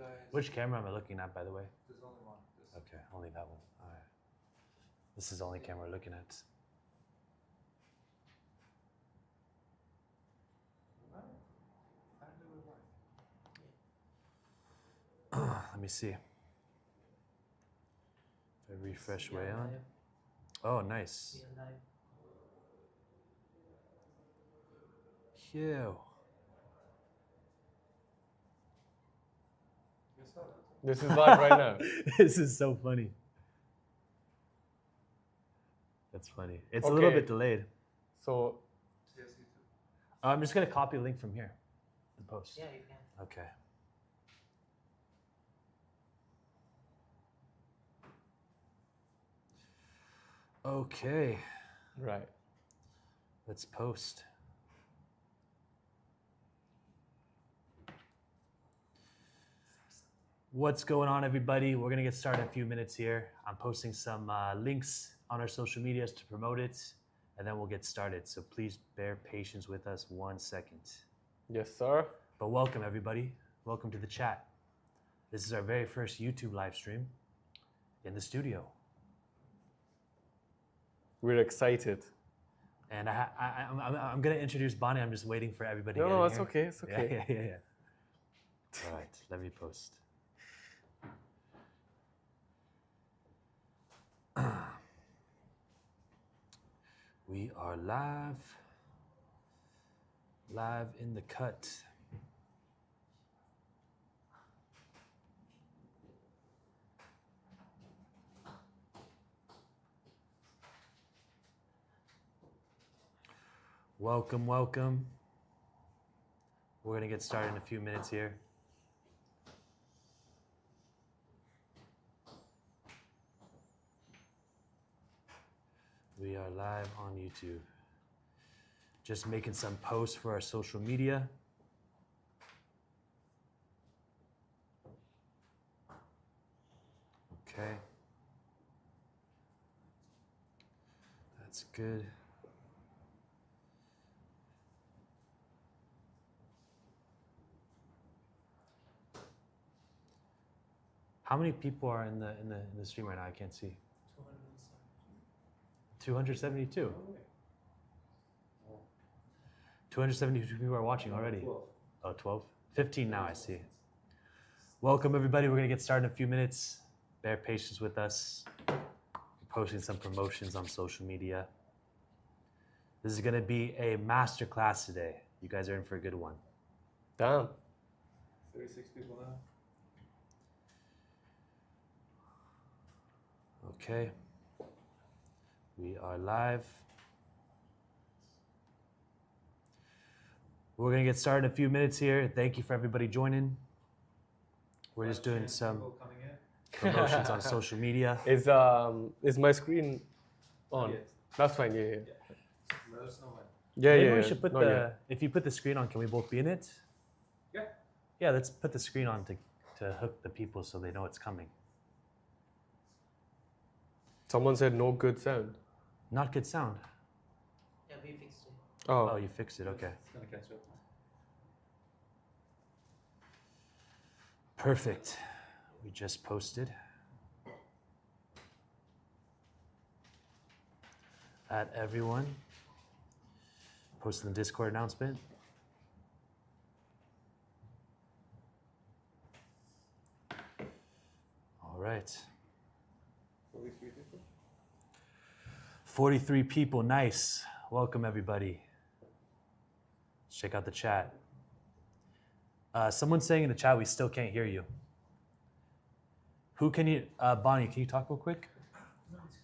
guys. Which camera am I looking at, by the way? There's only one. Okay, only that one. All right. This is the only camera we're looking at. Let me see. If I refresh WAYOND. Oh, nice. Phew. This is live right now. This is so funny. That's funny. It's a little bit delayed. So, I'm just going to copy a link from here and post. Yeah, you can. Okay. Okay. right. Let's post. What's going on, everybody? We're going to get started in a few minutes here. I'm posting some links on our social medias to promote it, and then we'll get started. So please bear patience with us 1 second. Yes, sir. But welcome, everybody. Welcome to the chat. This is our very first YouTube live stream in the studio. We're excited. And I'm going to introduce Bani. I'm just waiting for everybody to get in No, it's here. okay. It's okay. Yeah. All right, let me post. We are live in the cut. Welcome, welcome. We're gonna get started in a few minutes here. We are live on YouTube. Just making some posts for our social media. Okay. That's good. How many people are in the stream right now? I can't see. 272. 272 people are watching already. Oh, 12? 15 now, I see. Welcome, everybody. We're going to get started in a few minutes. Bear patience with us. We're posting some promotions on social media. This is going to be a master class today. You guys are in for a good one. Damn. 36 people now. Okay. We are live. We're going to get started in a few minutes here. Thank you for everybody joining. We're just doing some promotions on social media. Is my screen on? Yes. That's fine. Yeah. Let us know when. Yeah. Maybe Yeah. we should put Not the. yet. If you put the screen on, can we both be in it? Yeah. Yeah, let's put the screen on to hook the people so they know it's coming. Someone said no good sound. Not good sound. Yeah, we fixed it. Oh, you fixed it. Okay. It's gonna catch up. Perfect. We just posted. At everyone. Posting the Discord announcement. All right. 43 people. 43 people. Nice. Welcome, everybody. Let's check out the chat. Someone's saying in the chat we still can't hear you. Who can you? Bonnie, can you talk real quick?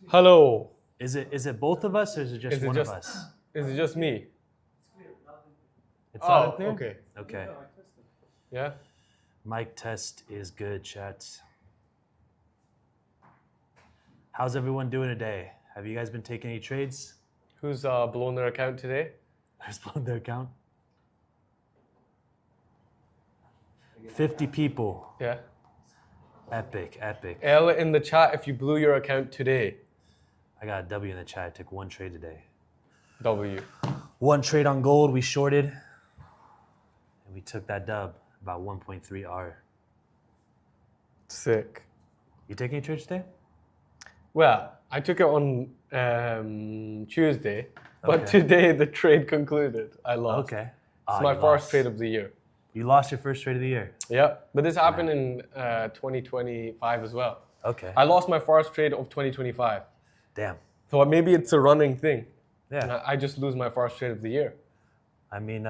Hello. Is it both of us or is it just one of us? Is it just me? It's loud and Oh, clear? okay. Okay. Yeah. Mic test is good, chat. How's everyone doing today? Have you guys been taking any trades? Who's blown their account today? Who's blown their account? 50 people. Yeah. Epic, epic. L in the chat if you blew your account today. I got a W in the chat. I took one trade today. W. One trade on gold we shorted. And we took that dub, about 1.3 R. Sick. You taking any trades today? Well, I took it on Tuesday, but Okay. today the trade concluded. I lost. Okay. It's Ah, my you first lost. trade of the year. You lost your first trade of the year. Yeah, but this happened in 2025 as well. Okay. I lost my first trade of 2025. Damn. So maybe it's a running thing. Yeah. I just lose my first trade of the year. I mean,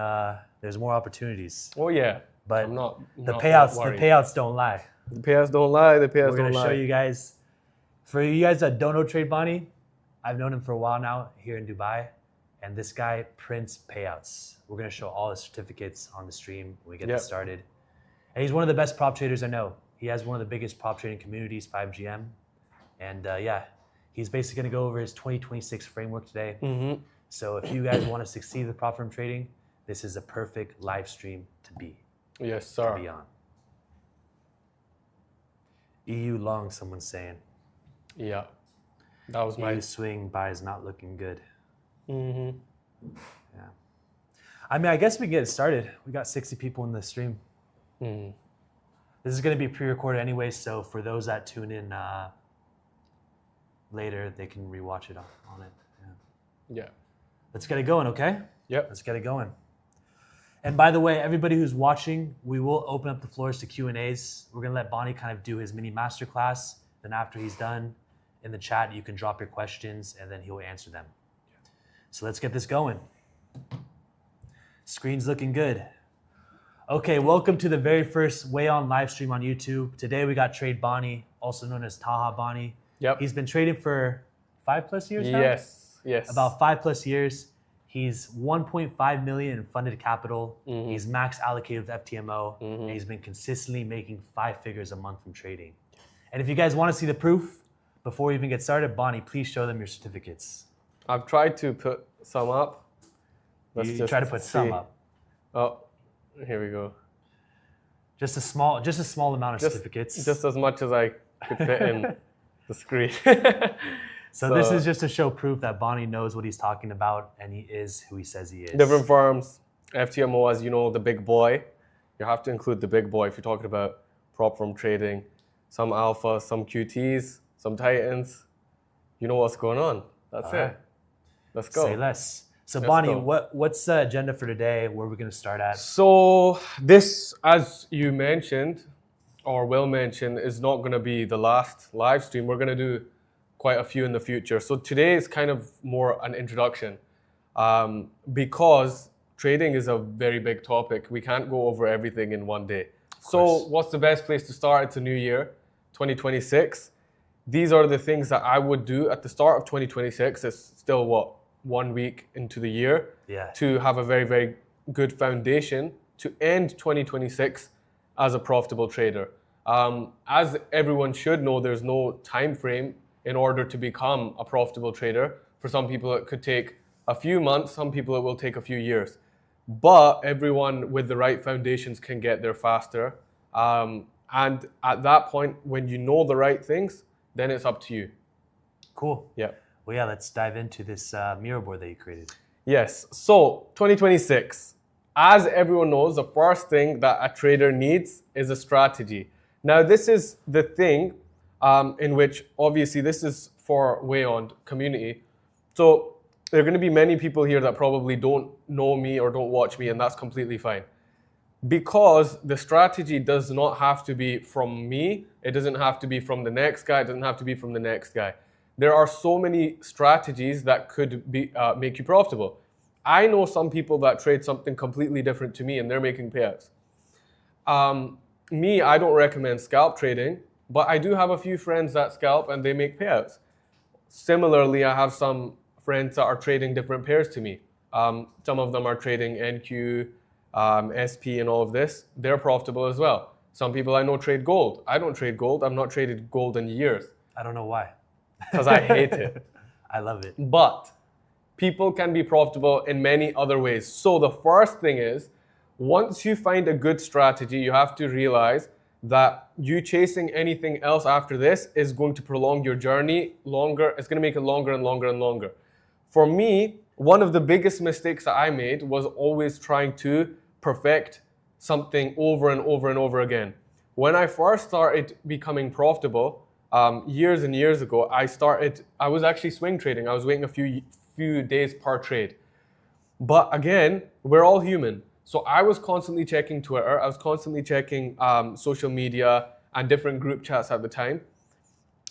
there's more opportunities, Oh yeah, but I'm not. the not payouts worried. the payouts don't lie. The payouts don't lie. The payouts We're don't gonna lie. show you guys. For you guys that don't know Trade Bani, I've known him for a while now here in Dubai, and this guy prints payouts. We're gonna show all his certificates on the stream when we get this started. And he's one of the best prop traders I know. He has one of the biggest prop trading communities, 5GM, and yeah, he's basically gonna go over his 2026 framework today. Mm-hmm. So if you guys want to succeed with prop firm trading, this is a perfect live stream to be Yes, sir. on. EU long, someone's saying. Yeah, that was my. EU swing buy is not looking good. Mm-hmm. Yeah. I mean, I guess we can get it started. We got 60 people in the stream. Mm. This is going to be pre-recorded anyway, so for those that tune in later, they can rewatch it on it. Yeah. Yeah. Let's get it going, okay? Yep. Let's get it going. And by the way, everybody who's watching, we will open up the floors to Q&As. We're going to let Bani kind of do his mini masterclass. Then after he's done, in the chat, you can drop your questions and then he will answer them. So let's get this going. Screen's looking good. Okay, welcome to the very first WAYOND live stream on YouTube. Today we got Trade Bani, also known as Taha Bani. Yep. He's been trading for 5+ years now? Yes. Yes. About 5+ years. He's 1.5 million in funded capital. Mm-hmm. He's max allocated with FTMO. Mhm. And he's been consistently making 5 figures a month from trading. And if you guys want to see the proof, before we even get started, Bani, please show them your certificates. I've tried to put some up. Let's You just try to put some see. up. Oh, here we go. Just a small amount of certificates. Just as much as I could fit in the screen. So this is just to show proof that Bani knows what he's talking about and he is who he says he is. Different firms. FTMO, as you know, the big boy. You have to include the big boy if you're talking about prop firm trading. Some alpha, some QTs, some titans. You know what's going on. That's All it. right. Let's go. Say less. So Let's Bani, go. what's the agenda for today? Where are we going to start at? So this, as you mentioned, or will mention, is not going to be the last live stream. We're going to do quite a few in the future. So today is kind of more an introduction because trading is a very big topic. We can't go over everything in one day. So what's the best place to start? It's a new year, 2026. These are the things that I would do at the start of 2026. It's still, 1 week into the year, to have a very, very good foundation to end 2026 as a profitable trader. As everyone should know, there's no time frame in order to become a profitable trader. For some people, it could take a few months. Some people, it will take a few years. But everyone with the right foundations can get there faster. And at that point, when you know the right things, then it's up to you. Cool. Yeah. Well, yeah, let's dive into this mirror board that you created. Yes. So 2026. As everyone knows, the first thing that a trader needs is a strategy. Now, this is the thing in which, obviously, this is for WAYOND community. So there are going to be many people here that probably don't know me or don't watch me, and that's completely fine. Because the strategy does not have to be from me. It doesn't have to be from the next guy. It doesn't have to be from the next guy. There are so many strategies that could be make you profitable. I know some people that trade something completely different to me, and they're making payouts. Me, I don't recommend scalp trading, but I do have a few friends that scalp and they make payouts. Similarly, I have some friends that are trading different pairs to me. Some of them are trading NQ, SP, and all of this. They're profitable as well. Some people I know trade gold. I don't trade gold. I've not traded gold in years. I don't know why. Because I hate it. I love it. But people can be profitable in many other ways. So the first thing is, once you find a good strategy, you have to realize that you chasing anything else after this is going to prolong your journey longer. It's going to make it longer and longer and longer. For me, one of the biggest mistakes that I made was always trying to perfect something over and over and over again. When I first started becoming profitable, years and years ago, I was actually swing trading. I was waiting a few days per trade. But again, we're all human. So I was constantly checking Twitter. I was constantly checking social media and different group chats at the time.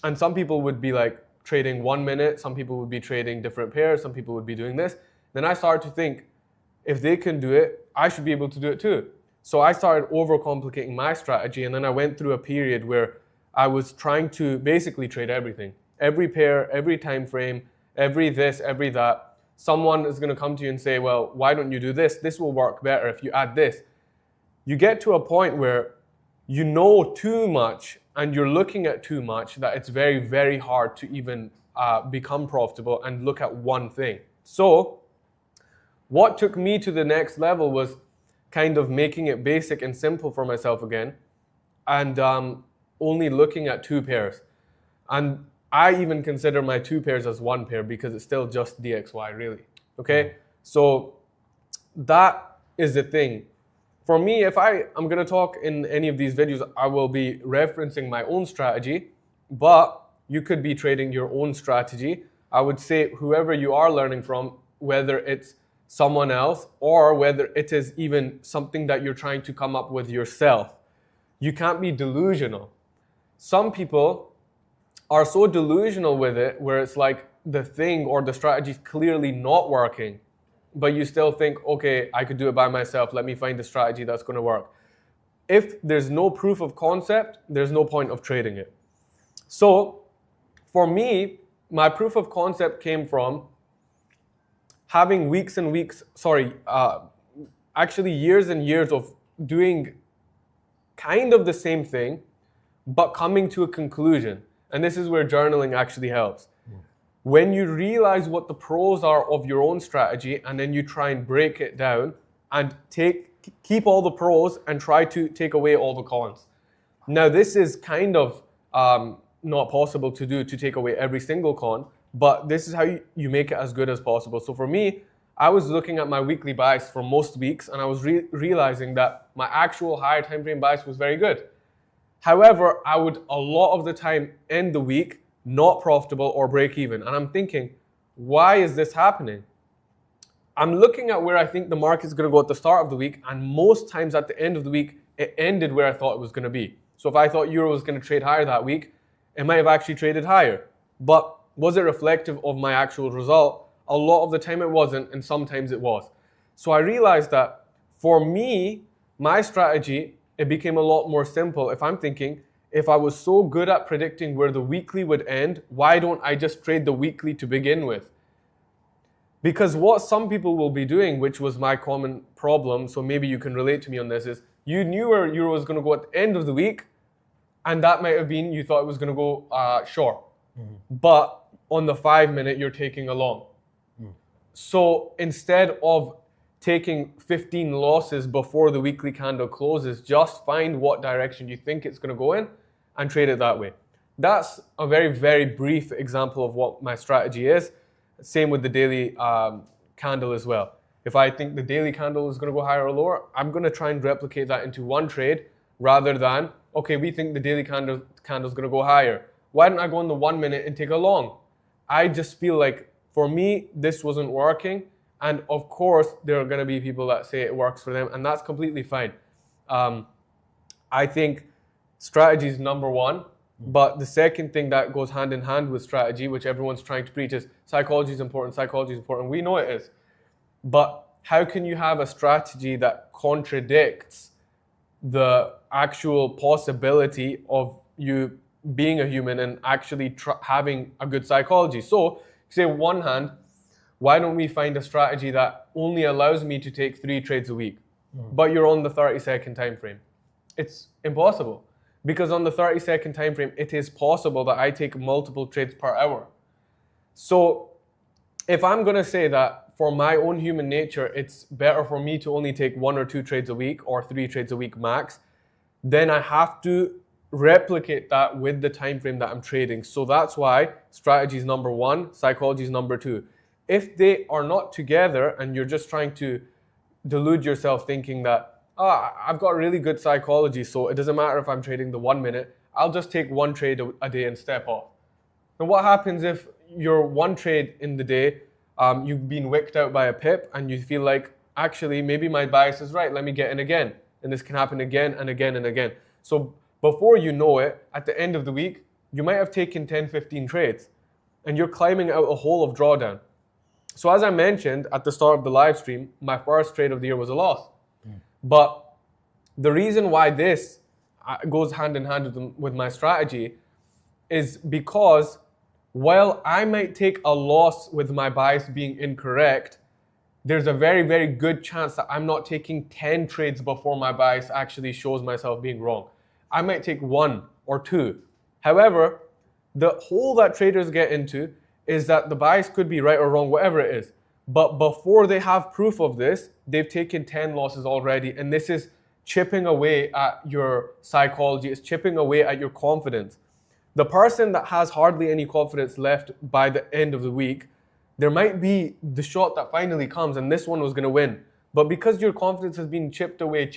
And some people would be like trading 1 minute. Some people would be trading different pairs. Some people would be doing this. Then I started to think, if they can do it, I should be able to do it too. So I started overcomplicating my strategy. And then I went through a period where I was trying to basically trade everything. Every pair, every time frame, every this, every that. Someone is going to come to you and say, well, why don't you do this? This will work better if you add this. You get to a point where you know too much and you're looking at too much that it's very, very hard to even become profitable and look at one thing. So what took me to the next level was kind of making it basic and simple for myself again, and only looking at 2 pairs. And I even consider my 2 pairs as 1 pair because it's still just DXY, really. Okay? So that is the thing. For me, if I'm going to talk in any of these videos, I will be referencing my own strategy, but you could be trading your own strategy. I would say whoever you are learning from, whether it's someone else or whether it is even something that you're trying to come up with yourself, you can't be delusional. Some people are so delusional with it where it's like the thing or the strategy is clearly not working, but you still think, okay, I could do it by myself. Let me find the strategy that's going to work. If there's no proof of concept, there's no point of trading it. So for me, my proof of concept came from having years and years of doing kind of the same thing, but coming to a conclusion. And this is where journaling actually helps. When you realize what the pros are of your own strategy, and then you try and break it down and keep all the pros and try to take away all the cons. Now, this is kind of not possible to do, to take away every single con, but this is how you make it as good as possible. So for me, I was looking at my weekly buys for most weeks, and I was realizing that my actual higher time frame buys was very good. However, I would a lot of the time end the week not profitable or break even. And I'm thinking, why is this happening? I'm looking at where I think the market is going to go at the start of the week, and most times at the end of the week, it ended where I thought it was going to be. So if I thought Euro was going to trade higher that week, it might have actually traded higher. But was it reflective of my actual result? A lot of the time it wasn't, and sometimes it was. So I realized that for me, my strategy, it became a lot more simple. If I'm thinking, if I was so good at predicting where the weekly would end, why don't I just trade the weekly to begin with? Because what some people will be doing, which was my common problem, so maybe you can relate to me on this, is you knew where Euro was going to go at the end of the week, and that might have been you thought it was going to go short. But on the 5 minute, you're taking a long. So instead of taking 15 losses before the weekly candle closes, just find what direction you think it's going to go in and trade it that way. That's a very, very brief example of what my strategy is. Same with the daily candle as well. If I think the daily candle is going to go higher or lower, I'm going to try and replicate that into one trade rather than, okay, we think the daily candle is going to go higher. Why don't I go in the 1 minute and take a long? I just feel like for me, this wasn't working. And of course, there are going to be people that say it works for them, and that's completely fine. I think strategy is number one, but the second thing that goes hand in hand with strategy, which everyone's trying to preach, is psychology is important, psychology is important. We know it is. But how can you have a strategy that contradicts the actual possibility of you being a human and actually having a good psychology? So, say on one hand, why don't we find a strategy that only allows me to take 3 trades a week, but you're on the 30-second time frame? It's impossible, because on the 30-second time frame, it is possible that I take multiple trades per hour. So if I'm going to say that for my own human nature, it's better for me to only take 1 or 2 trades a week or 3 trades a week max, then I have to replicate that with the time frame that I'm trading. So that's why strategy is number 1, psychology is number 2. If they are not together and you're just trying to delude yourself thinking that I've got really good psychology, so it doesn't matter if I'm trading the 1 minute. I'll just take one trade a day and step off. Now, what happens if your one trade in the day, you've been wicked out by a pip and you feel like, actually, maybe my bias is right. Let me get in again. And this can happen again and again and again. So before you know it, at the end of the week, you might have taken 10, 15 trades and you're climbing out a hole of drawdown. So as I mentioned at the start of the live stream, my first trade of the year was a loss. But the reason why this goes hand in hand with my strategy is because while I might take a loss with my bias being incorrect, there's a very, very good chance that I'm not taking 10 trades before my bias actually shows myself being wrong. I might take 1 or 2. However, the hole that traders get into is that the bias could be right or wrong, whatever it is. But before they have proof of this, they've taken 10 losses already. And this is chipping away at your psychology. It's chipping away at your confidence. The person that has hardly any confidence left by the end of the week, there might be the shot that finally comes and this one was going to win. But because your confidence has been chipped away,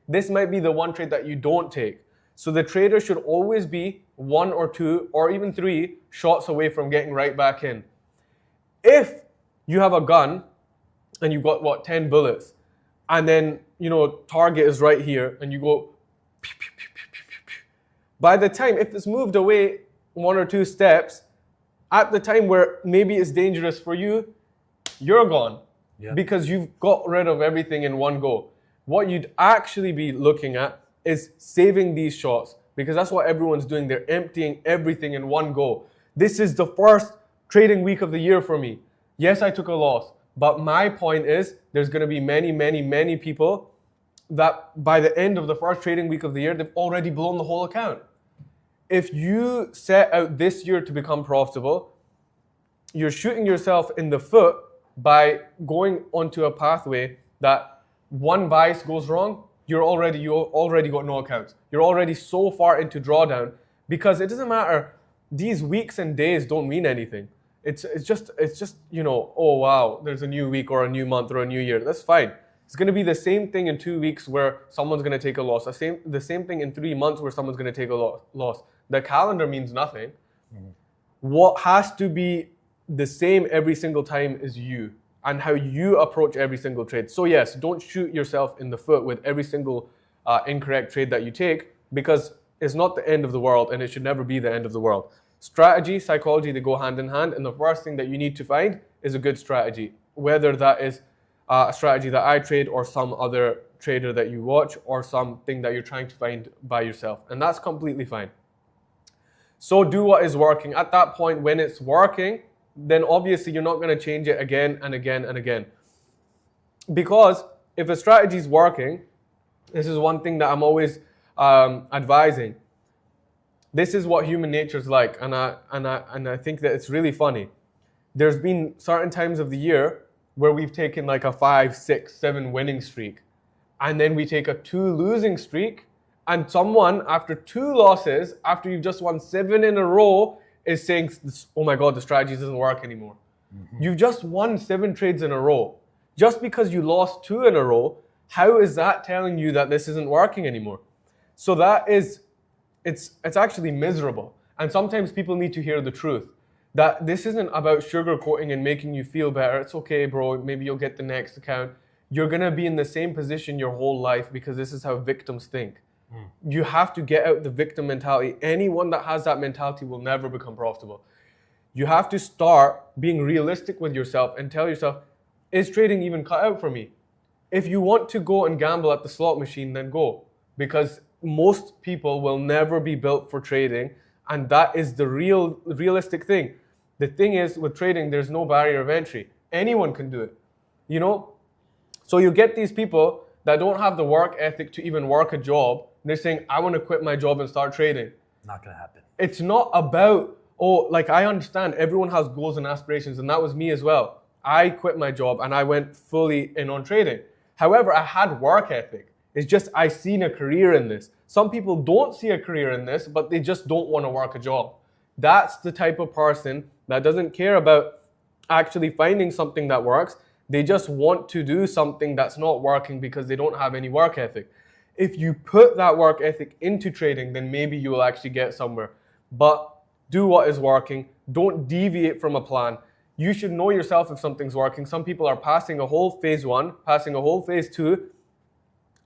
this might be the one trade that you don't take. So the trader should always be 1 or 2 or even 3 shots away from getting right back in. If you have a gun and you've got 10 bullets and then, target is right here and you go pew, pew, pew, pew, pew, pew, pew. By the time, if it's moved away 1 or 2 steps, at the time where maybe it's dangerous for you, you're gone. Yeah. Because you've got rid of everything in one go. What you'd actually be looking at is saving these shots, because that's what everyone's doing. They're emptying everything in one go. This is the first trading week of the year for me. Yes, I took a loss, but my point is there's going to be many, many, many people that by the end of the first trading week of the year, they've already blown the whole account. If you set out this year to become profitable, you're shooting yourself in the foot by going onto a pathway that one bias goes wrong, you already got no accounts. You're already so far into drawdown, because it doesn't matter. These weeks and days don't mean anything. It's just oh wow, there's a new week or a new month or a new year. That's fine. It's going to be the same thing in 2 weeks where someone's going to take a loss. The same thing in 3 months where someone's going to take a loss. The calendar means nothing. Mm-hmm. What has to be the same every single time is you and how you approach every single trade. So yes, don't shoot yourself in the foot with every single incorrect trade that you take, because it's not the end of the world and it should never be the end of the world. Strategy, psychology, they go hand in hand, and the first thing that you need to find is a good strategy, whether that is a strategy that I trade or some other trader that you watch or something that you're trying to find by yourself, and that's completely fine. So do what is working. At that point, when it's working, then obviously you're not going to change it again and again and again. Because if a strategy is working, this is one thing that I'm always advising. This is what human nature is like, and I think that it's really funny. There's been certain times of the year where we've taken like a 5, 6, 7 winning streak, and then we take a 2 losing streak, and someone after 2 losses, after you've just won 7 in a row, is saying, oh my God, the strategy doesn't work anymore. Mm-hmm. You've just won 7 trades in a row. Just because you lost 2 in a row, how is that telling you that this isn't working anymore? So that is, it's actually miserable. And sometimes people need to hear the truth. That this isn't about sugarcoating and making you feel better. It's okay, bro, maybe you'll get the next account. You're gonna be in the same position your whole life, because this is how victims think. You have to get out the victim mentality. Anyone that has that mentality will never become profitable. You have to start being realistic with yourself and tell yourself, is trading even cut out for me? If you want to go and gamble at the slot machine, then go. Because most people will never be built for trading, and that is the realistic thing. The thing is, with trading, there's no barrier of entry. Anyone can do it, So you get these people that don't have the work ethic to even work a job. They're saying, I want to quit my job and start trading. Not going to happen. It's not about, I understand everyone has goals and aspirations, and that was me as well. I quit my job and I went fully in on trading. However, I had work ethic. It's just I seen a career in this. Some people don't see a career in this, but they just don't want to work a job. That's the type of person that doesn't care about actually finding something that works. They just want to do something that's not working because they don't have any work ethic. If you put that work ethic into trading, then maybe you will actually get somewhere. But do what is working. Don't deviate from a plan. You should know yourself if something's working. Some people are passing a whole phase 1, passing a whole phase 2,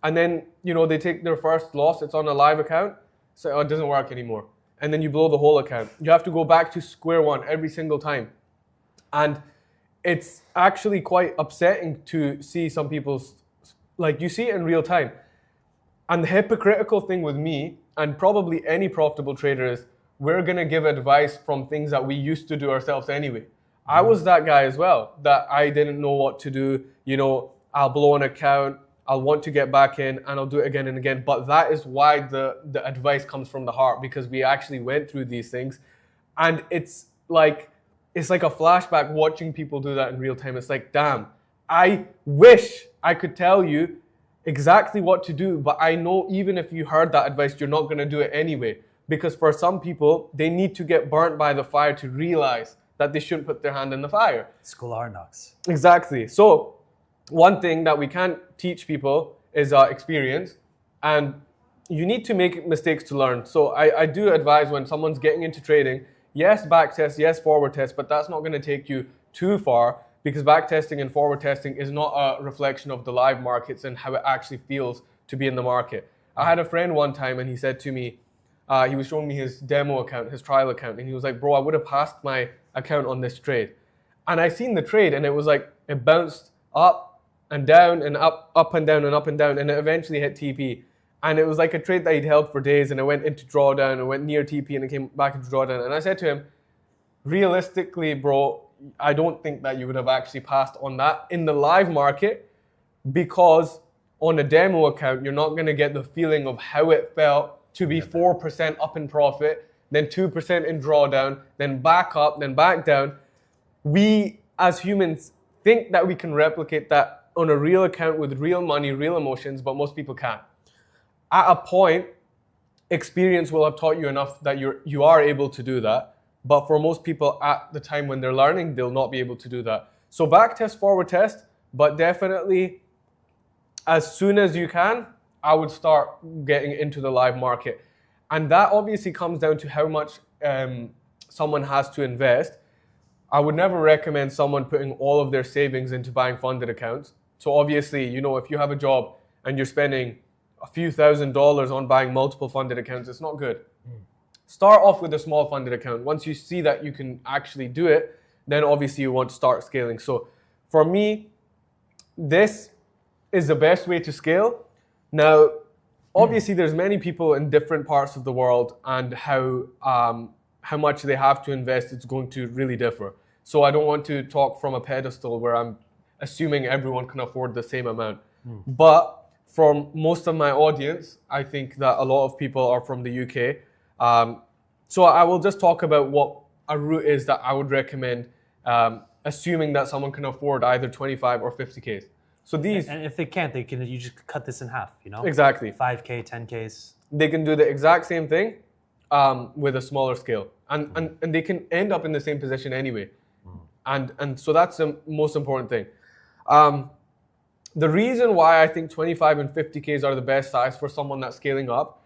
and then, they take their first loss. It's on a live account. So it doesn't work anymore. And then you blow the whole account. You have to go back to square one every single time. And it's actually quite upsetting to see some people's, you see it in real time. And the hypocritical thing with me, and probably any profitable trader, is we're going to give advice from things that we used to do ourselves anyway. I was that guy as well, that I didn't know what to do. I'll blow an account, I'll want to get back in, and I'll do it again and again. But that is why the advice comes from the heart, because we actually went through these things. And it's like a flashback watching people do that in real time. It's like, damn, I wish I could tell you exactly what to do, but I know even if you heard that advice, you're not going to do it anyway. Because for some people, they need to get burnt by the fire to realize that they shouldn't put their hand in the fire. School hard knocks. Exactly. So one thing that we can't teach people is experience, and you need to make mistakes to learn. So I do advise when someone's getting into trading, yes, back test, yes, forward test, but that's not going to take you too far, because back testing and forward testing is not a reflection of the live markets and how it actually feels to be in the market. I had a friend one time and he said to me, he was showing me his demo account, his trial account, and he was like, bro, I would have passed my account on this trade. And I seen the trade, and it was like, it bounced up and down and up and down and up and down, and it eventually hit TP. And it was like a trade that he'd held for days, and it went into drawdown, and went near TP, and it came back into drawdown. And I said to him, realistically, bro, I don't think that you would have actually passed on that in the live market, because on a demo account, you're not going to get the feeling of how it felt to be 4% up in profit, then 2% in drawdown, then back up, then back down. We, as humans, think that we can replicate that on a real account with real money, real emotions, but most people can't. At a point, experience will have taught you enough that you are able to do that. But for most people at the time when they're learning, they'll not be able to do that. So back test, forward test, but definitely as soon as you can, I would start getting into the live market. And that obviously comes down to how much someone has to invest. I would never recommend someone putting all of their savings into buying funded accounts. So obviously, if you have a job and you're spending a few $1,000s on buying multiple funded accounts, it's not good. Start off with a small funded account. Once you see that you can actually do it, then obviously you want to start scaling. So for me, this is the best way to scale. Now, obviously there's many people in different parts of the world, and how much they have to invest is going to really differ. So I don't want to talk from a pedestal where I'm assuming everyone can afford the same amount. But from most of my audience, I think that a lot of people are from the UK. So I will just talk about what a route is that I would recommend, assuming that someone can afford either 25 or 50Ks. So these, and if they can't, you just cut this in half, Exactly. 5K, 10Ks. They can do the exact same thing with a smaller scale, and they can end up in the same position anyway. And so that's the most important thing. The reason why I think 25 and 50Ks are the best size for someone that's scaling up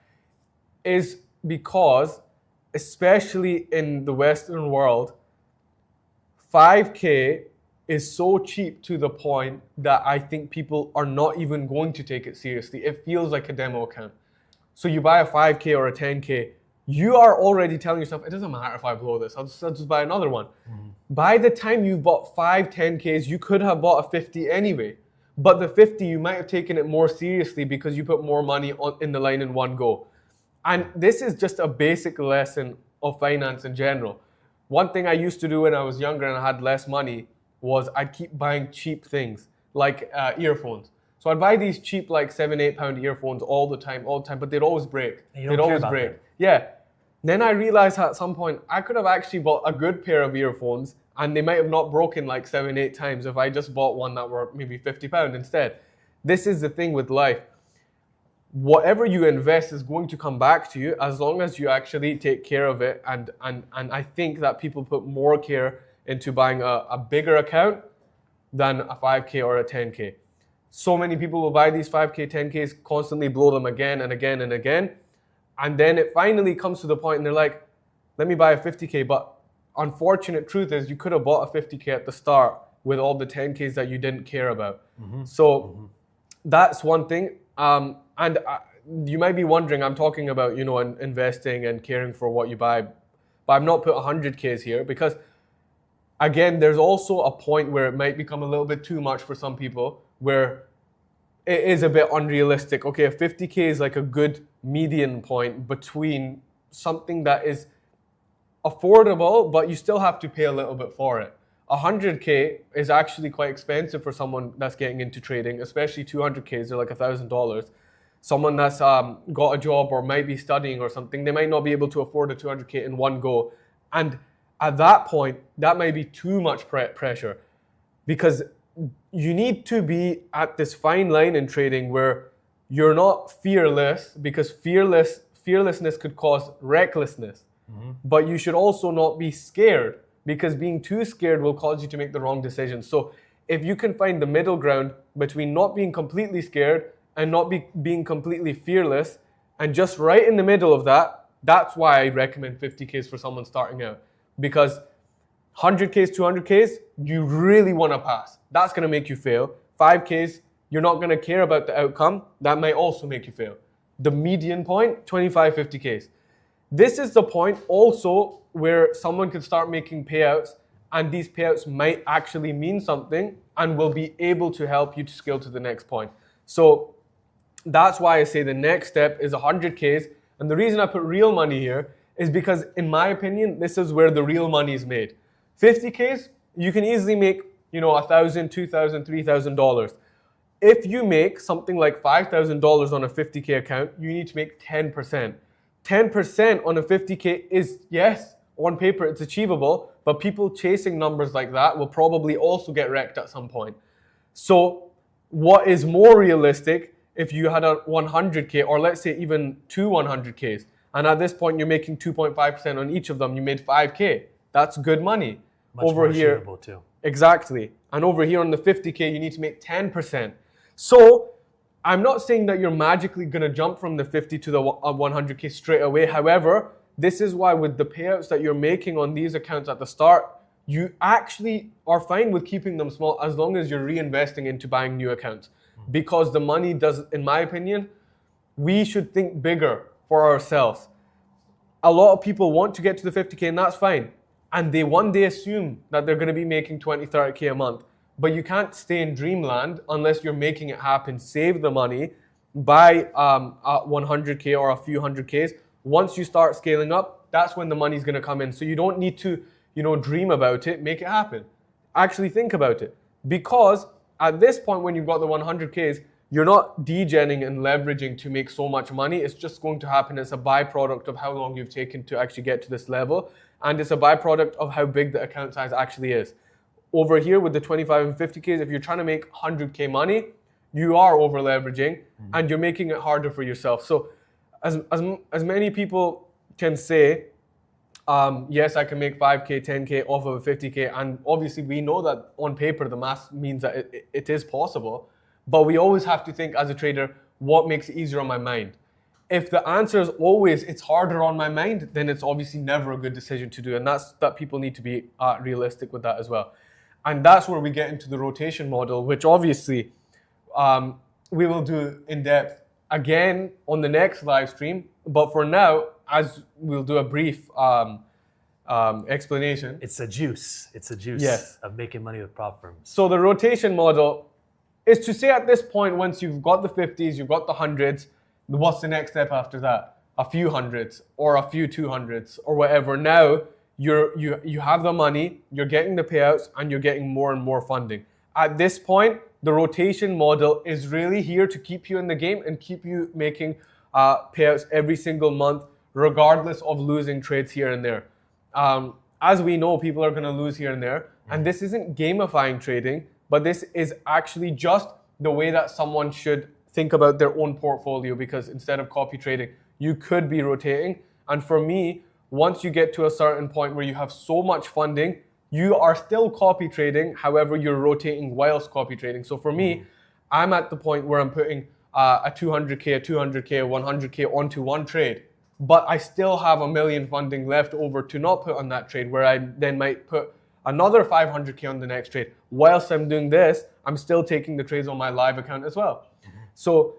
is because, especially in the Western world, 5K is so cheap to the point that I think people are not even going to take it seriously. It feels like a demo account. So you buy a 5K or a 10K, you are already telling yourself, it doesn't matter if I blow this, I'll just buy another one. By the time you've bought 5, 10Ks, you could have bought a 50 anyway. But the 50, you might have taken it more seriously because you put more money in the line in one go. And this is just a basic lesson of finance in general. One thing I used to do when I was younger and I had less money was I'd keep buying cheap things, like earphones. So I'd buy these cheap, like £7, £8 earphones all the time, but they'd always break. They'd always break. Yeah. Then I realized at some point I could have actually bought a good pair of earphones, and they might have not broken like 7, 8 times if I just bought one that were maybe £50 instead. This is the thing with life. Whatever you invest is going to come back to you as long as you actually take care of it. And I think that people put more care into buying a bigger account than a 5K or a 10K. So many people will buy these 5K, 10Ks, constantly blow them again and again and again. And then it finally comes to the point and they're like, let me buy a 50K. But unfortunate truth is you could have bought a 50K at the start with all the 10Ks that you didn't care about. So that's one thing. And you might be wondering, I'm talking about, investing and caring for what you buy, but I've not put 100Ks here because, again, there's also a point where it might become a little bit too much for some people where it is a bit unrealistic. Okay, a 50K is like a good median point between something that is affordable, but you still have to pay a little bit for it. 100K is actually quite expensive for someone that's getting into trading, especially 200Ks, they're like $1,000. Someone that's got a job or might be studying or something, they might not be able to afford a 200K in one go. And at that point, that might be too much pressure because you need to be at this fine line in trading where you're not fearless because fearlessness could cause recklessness. But you should also not be scared because being too scared will cause you to make the wrong decisions. So if you can find the middle ground between not being completely scared and not being completely fearless, and just right in the middle of that, that's why I recommend 50Ks for someone starting out. Because 100Ks, 200Ks, you really want to pass. That's going to make you fail. 5Ks, you're not going to care about the outcome. That might also make you fail. The median point, 25, 50Ks. This is the point also where someone can start making payouts, and these payouts might actually mean something and will be able to help you to scale to the next point. So that's why I say the next step is 100Ks. And the reason I put real money here is because, in my opinion, this is where the real money is made. 50Ks, you can easily make, $1,000, $2,000, $3,000. If you make something like $5,000 on a 50K account, you need to make 10%. 10% on a 50K is, yes, on paper it's achievable, but people chasing numbers like that will probably also get wrecked at some point. So what is more realistic if you had a 100K, or let's say even two 100Ks, and at this point you're making 2.5% on each of them, you made 5K. That's good money. Much over more here, achievable too. Exactly. And over here on the 50K, you need to make 10%. So I'm not saying that you're magically going to jump from the 50 to the 100K straight away. However, this is why with the payouts that you're making on these accounts at the start, you actually are fine with keeping them small as long as you're reinvesting into buying new accounts. Because the money does, in my opinion, we should think bigger for ourselves. A lot of people want to get to the 50K, and that's fine. And they one day assume that they're going to be making 20, 30K a month. But you can't stay in dreamland unless you're making it happen. Save the money, buy a 100K or a few 100Ks. Once you start scaling up, that's when the money's going to come in. So you don't need to, dream about it, make it happen. Actually think about it. Because at this point, when you've got the 100Ks, you're not degenning and leveraging to make so much money. It's just going to happen as a byproduct of how long you've taken to actually get to this level. And it's a byproduct of how big the account size actually is. Over here with the 25 and 50Ks, if you're trying to make 100K money, you are over leveraging and you're making it harder for yourself. So as many people can say, yes, I can make 5K, 10K off of a 50K. And obviously we know that on paper, the math means that it is possible. But we always have to think as a trader, what makes it easier on my mind? If the answer is always, it's harder on my mind, then it's obviously never a good decision to do. And that people need to be realistic with that as well. And that's where we get into the rotation model, which obviously we will do in depth again on the next live stream. But for now, as we'll do a brief explanation. It's a juice. Yes. Of making money with prop firms. So the rotation model is to say at this point, once you've got the 50s, you've got the 100s, what's the next step after that? A few 100s or a few 200s or whatever. Now you have the money, you're getting the payouts, and you're getting more and more funding. At this point, the rotation model is really here to keep you in the game and keep you making payouts every single month, regardless of losing trades here and there. As we know, people are going to lose here and there. And this isn't gamifying trading, but this is actually just the way that someone should think about their own portfolio, because instead of copy trading, you could be rotating. And for me, once you get to a certain point where you have so much funding, you are still copy trading, however, you're rotating whilst copy trading. So for me, I'm at the point where I'm putting a 200K, a 200K, a 100K onto one trade, but I still have $1 million funding left over to not put on that trade, where I then might put another 500K on the next trade. Whilst I'm doing this, I'm still taking the trades on my live account as well. So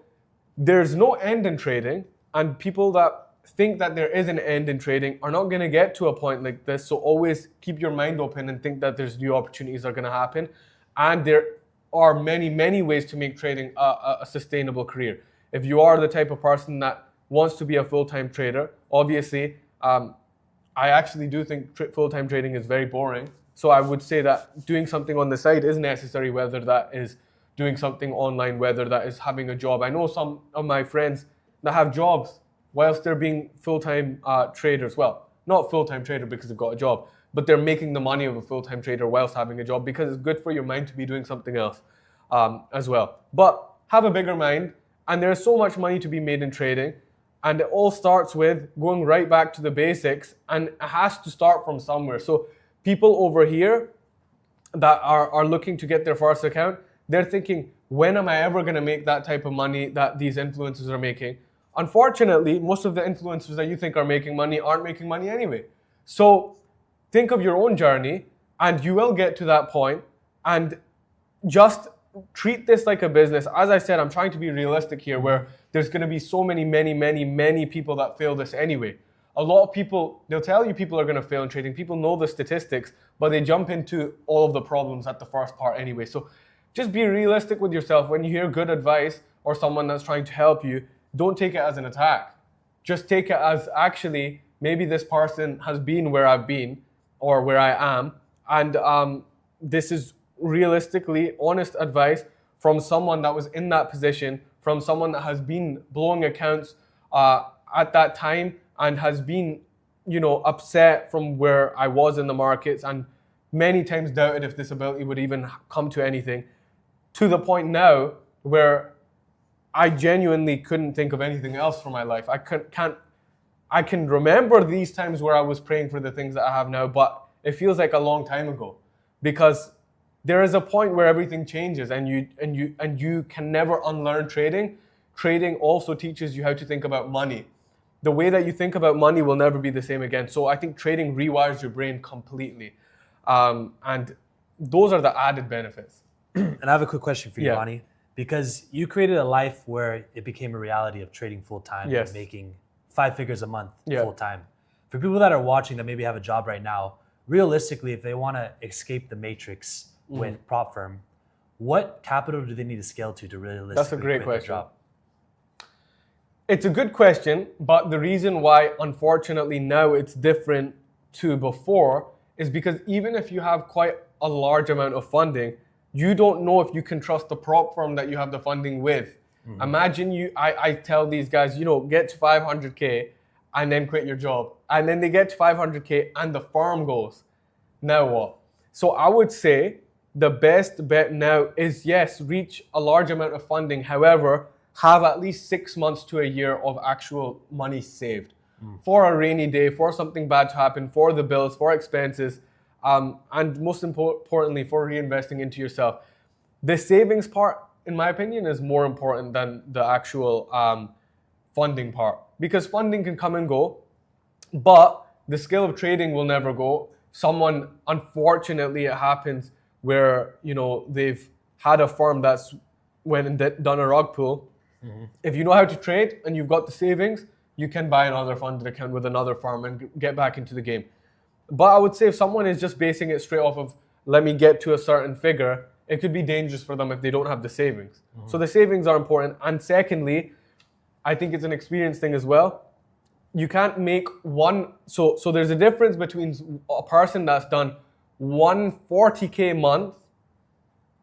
there's no end in trading, and people that think that there is an end in trading are not going to get to a point like this. So always keep your mind open and think that there's new opportunities that are going to happen. And there are many, many ways to make trading a sustainable career. If you are the type of person that wants to be a full-time trader, obviously, I actually do think full-time trading is very boring. So I would say that doing something on the side is necessary, whether that is doing something online, whether that is having a job. I know some of my friends that have jobs whilst they're being full-time traders. Well, not full-time trader because they've got a job, but they're making the money of a full-time trader whilst having a job, because it's good for your mind to be doing something else as well. But have a bigger mind, and there's so much money to be made in trading, and it all starts with going right back to the basics, and it has to start from somewhere. So people over here that are looking to get their first account, they're thinking, when am I ever going to make that type of money that these influencers are making? Unfortunately, most of the influencers that you think are making money aren't making money anyway. So think of your own journey, and you will get to that point, and just treat this like a business. As I said, I'm trying to be realistic here, where there's going to be so many people that fail this anyway. A lot of people, they'll tell you people are going to fail in trading. People know the statistics, but they jump into all of the problems at the first part anyway. So just be realistic with yourself. When you hear good advice or someone that's trying to help you, don't take it as an attack. Just take it as, actually, maybe this person has been where I've been or where I am. And this is realistically honest advice from someone that was in that position, from someone that has been blowing accounts at that time and has been, upset from where I was in the markets, and many times doubted if this ability would even come to anything, to the point now where I genuinely couldn't think of anything else for my life. I can remember these times where I was praying for the things that I have now, but it feels like a long time ago, because there is a point where everything changes, and you can never unlearn trading. Trading also teaches you how to think about money. The way that you think about money will never be the same again. So I think trading rewires your brain completely, and those are the added benefits. And I have a quick question for you, Yeah. Bani. Because you created a life where it became a reality of trading full-time Yes. and making 5 figures a month Yeah. full-time. For people that are watching that maybe have a job right now, realistically, if they want to escape the matrix with prop firm, what capital do they need to scale to realistically That's a great quit their question. job? It's a good question, but the reason why, unfortunately, now it's different to before is because even if you have quite a large amount of funding, you don't know if you can trust the prop firm that you have the funding with. Imagine I tell these guys, get to 500K and then quit your job. And then they get to 500K and the firm goes, now what? So I would say the best bet now is, yes, reach a large amount of funding. However, have at least 6 months to a year of actual money saved for a rainy day, for something bad to happen, for the bills, for expenses, and most importantly, for reinvesting into yourself. The savings part, in my opinion, is more important than the actual funding part, because funding can come and go, but the skill of trading will never go. Someone, unfortunately, it happens where they've had a firm that's went and done a rug pull. If you know how to trade and you've got the savings, you can buy another funded account with another firm and get back into the game. But I would say if someone is just basing it straight off of, let me get to a certain figure, it could be dangerous for them if they don't have the savings. So the savings are important. And secondly, I think it's an experience thing as well. You can't make one, so there's a difference between a person that's done 140K month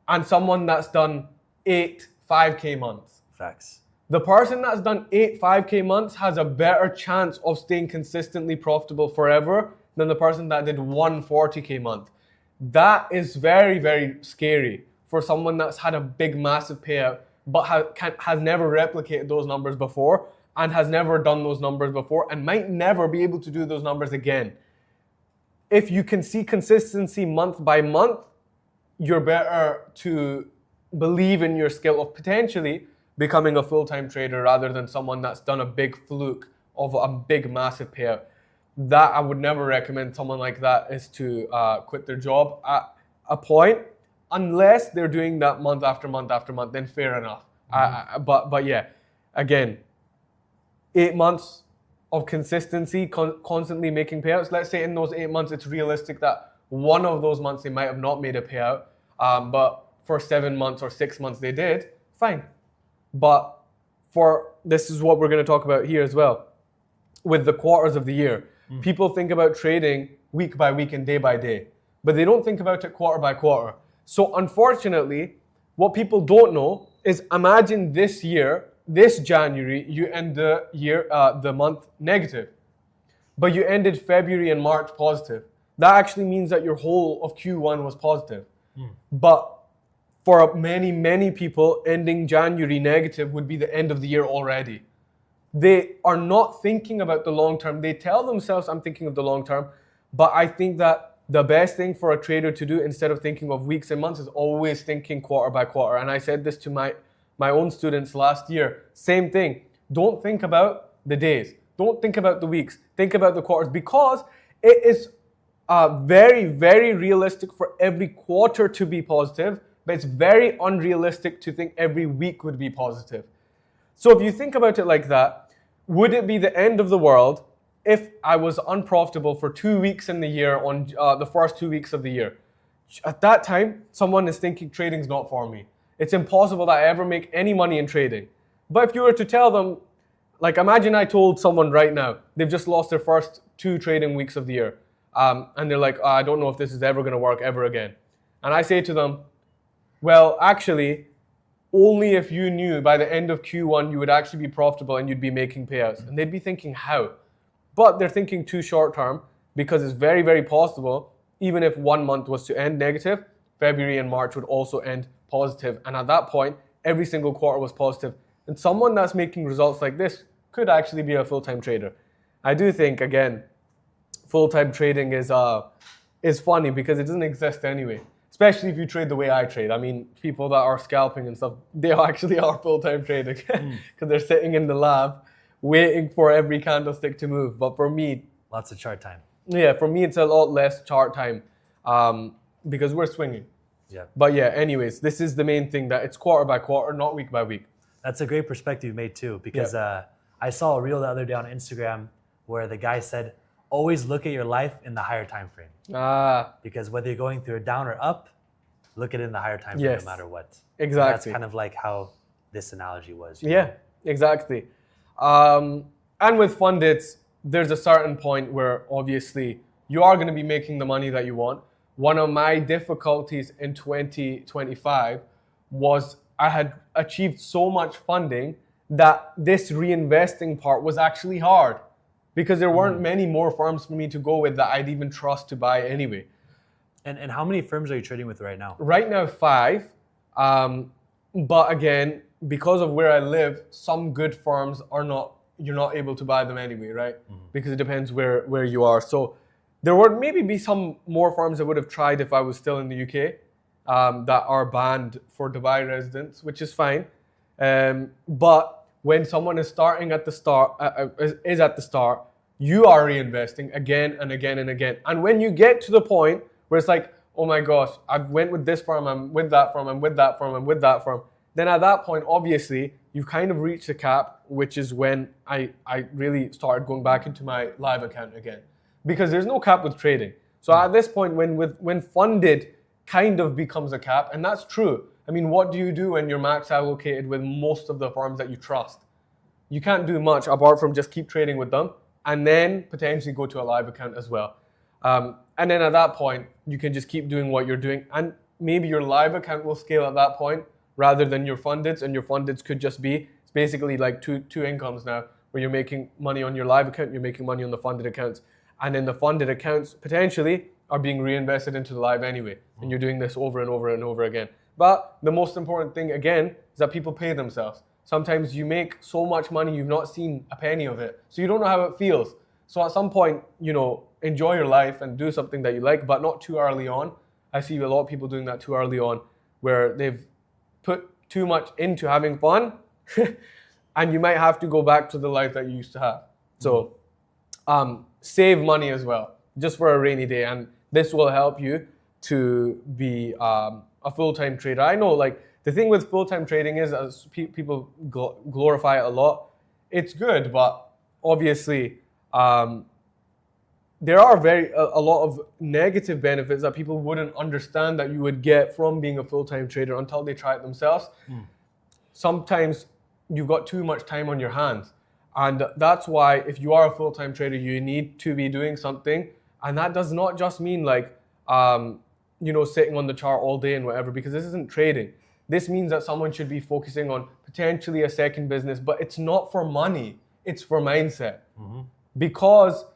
and someone that's done 8 5K months. Facts. The person that's done 8 5K months has a better chance of staying consistently profitable forever than the person that did 140K month. That is very, very scary for someone that's had a big, massive payout, but has never replicated those numbers before and has never done those numbers before and might never be able to do those numbers again. if you can see consistency month by month, you're better to believe in your skill of potentially becoming a full-time trader rather than someone that's done a big fluke of a big massive payout. That I would never recommend someone like that is to quit their job at a point, unless they're doing that month after month after month, then fair enough. But yeah, again, 8 months of consistency, constantly making payouts. Let's say in those 8 months, it's realistic that one of those months they might have not made a payout, but for 7 months or 6 months they did, fine. But this is what we're going to talk about here as well. With the quarters of the year, people think about trading week by week and day by day, but they don't think about it quarter by quarter. So unfortunately, what people don't know is, imagine this year, this January, you end the year, the month negative, but you ended February and March positive. That actually means that your whole of Q1 was positive. But for many, many people, ending January negative would be the end of the year already. They are not thinking about the long term. They tell themselves, I'm thinking of the long term, but I think that the best thing for a trader to do, instead of thinking of weeks and months, is always thinking quarter by quarter. And I said this to my own students last year. Same thing. Don't think about the days. Don't think about the weeks. Think about the quarters, because it is very, very realistic for every quarter to be positive, but it's very unrealistic to think every week would be positive. So if you think about it like that, would it be the end of the world if I was unprofitable for 2 weeks in the year on the first 2 weeks of the year? At that time, someone is thinking trading's not for me. It's impossible that I ever make any money in trading. But if you were to tell them, like, imagine I told someone right now, they've just lost their first 2 trading weeks of the year. And they're like, I don't know if this is ever going to work ever again. And I say to them, well, actually, only if you knew by the end of Q1 you would actually be profitable and you'd be making payouts. And they'd be thinking, how? But they're thinking too short term, because it's very, very possible, even if 1 month was to end negative, February and March would also end positive. And at that point, every single quarter was positive. And someone that's making results like this could actually be a full-time trader. I do think, again, full-time trading is funny because it doesn't exist anyway. Especially if you trade the way I trade. I mean, people that are scalping and stuff, they actually are full-time trading because they're sitting in the lab waiting for every candlestick to move. But for me, lots of chart time. Yeah, for me, it's a lot less chart time because we're swinging. Yeah. But yeah, anyways, this is the main thing, that it's quarter by quarter, not week by week. That's a great perspective you made too, because I saw a reel the other day on Instagram where the guy said, always look at your life in the higher time frame. Because whether you're going through a down or up, look at it in the higher time frame no matter what. Exactly. And that's kind of like how this analogy was. Yeah, exactly. And with fundits, there's a certain point where obviously you are going to be making the money that you want. One of my difficulties in 2025 was I had achieved so much funding that this reinvesting part was actually hard, because there weren't many more firms for me to go with that I'd even trust to buy anyway. And how many firms are you trading with right now? Right now, 5. But again, because of where I live, some good firms you're not able to buy them anyway, right? Because it depends where you are. So there would maybe be some more firms I would have tried if I was still in the UK that are banned for Dubai residents, which is fine. But when someone is starting at the start, is at the start, you are reinvesting again and again and again. And when you get to the point where it's like, oh my gosh, I've went with this firm, I'm with that firm, I'm with that firm, I'm with that firm. Then at that point, obviously, you've kind of reached a cap, which is when I really started going back into my live account again. Because there's no cap with trading. So at this point, when funded kind of becomes a cap, and that's true. I mean, what do you do when you're max allocated with most of the firms that you trust? You can't do much apart from just keep trading with them and then potentially go to a live account as well. And then at that point, you can just keep doing what you're doing. And maybe your live account will scale at that point rather than your fundeds. And your fundeds could just be, it's basically like two incomes now, where you're making money on your live account, you're making money on the funded accounts. And then the funded accounts potentially are being reinvested into the live anyway. And you're doing this over and over and over again. But the most important thing, again, is that people pay themselves. Sometimes you make so much money, you've not seen a penny of it. So you don't know how it feels. So at some point, enjoy your life and do something that you like, but not too early on. I see a lot of people doing that too early on, where they've put too much into having fun, and you might have to go back to the life that you used to have. So save money as well, just for a rainy day, and this will help you to be a full-time trader. I know, like, the thing with full-time trading is, as people glorify it a lot, it's good, but obviously there are a lot of negative benefits that people wouldn't understand that you would get from being a full-time trader until they try it themselves. Sometimes you've got too much time on your hands, and that's why if you are a full-time trader, you need to be doing something, and that does not just mean like sitting on the chart all day and whatever, because this isn't trading. This means that someone should be focusing on potentially a second business, but it's not for money, it's for mindset. Because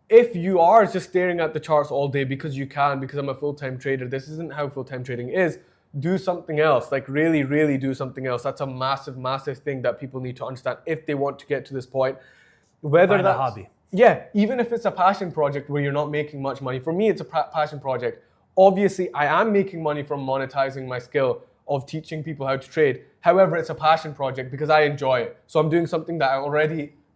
if you are just staring at the charts all day because I'm a full-time trader, this isn't how full-time trading is. Do something else, like really, really do something else. That's a massive, massive thing that people need to understand if they want to get to this point. Whether that's a hobby. Yeah, even if it's a passion project where you're not making much money. For me, it's a passion project. Obviously, I am making money from monetizing my skill of teaching people how to trade. However, it's a passion project because I enjoy it. So I'm doing something that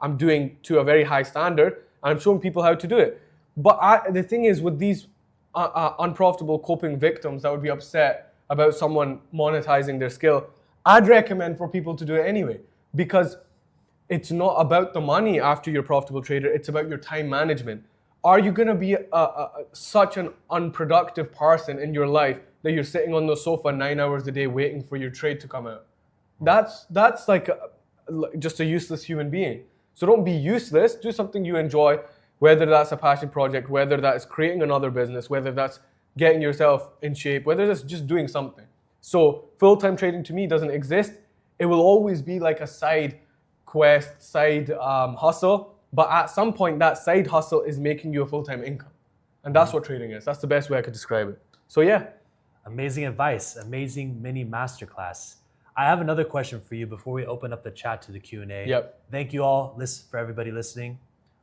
I'm doing to a very high standard, and I'm showing people how to do it. But the thing is, with these unprofitable coping victims that would be upset about someone monetizing their skill, I'd recommend for people to do it anyway, because it's not about the money after you're a profitable trader, it's about your time management. Are you gonna be such an unproductive person in your life that you're sitting on the sofa 9 hours a day waiting for your trade to come out? That's like just a useless human being. So don't be useless, do something you enjoy, whether that's a passion project, whether that's creating another business, whether that's getting yourself in shape, whether that's just doing something. So full-time trading to me doesn't exist. It will always be like a side quest, side hustle, but at some point that side hustle is making you a full-time income. And that's what trading is. That's the best way I could describe it. So yeah. Amazing advice, amazing mini masterclass. I have another question for you before we open up the chat to the Q&A. Yep. Thank you all for everybody listening.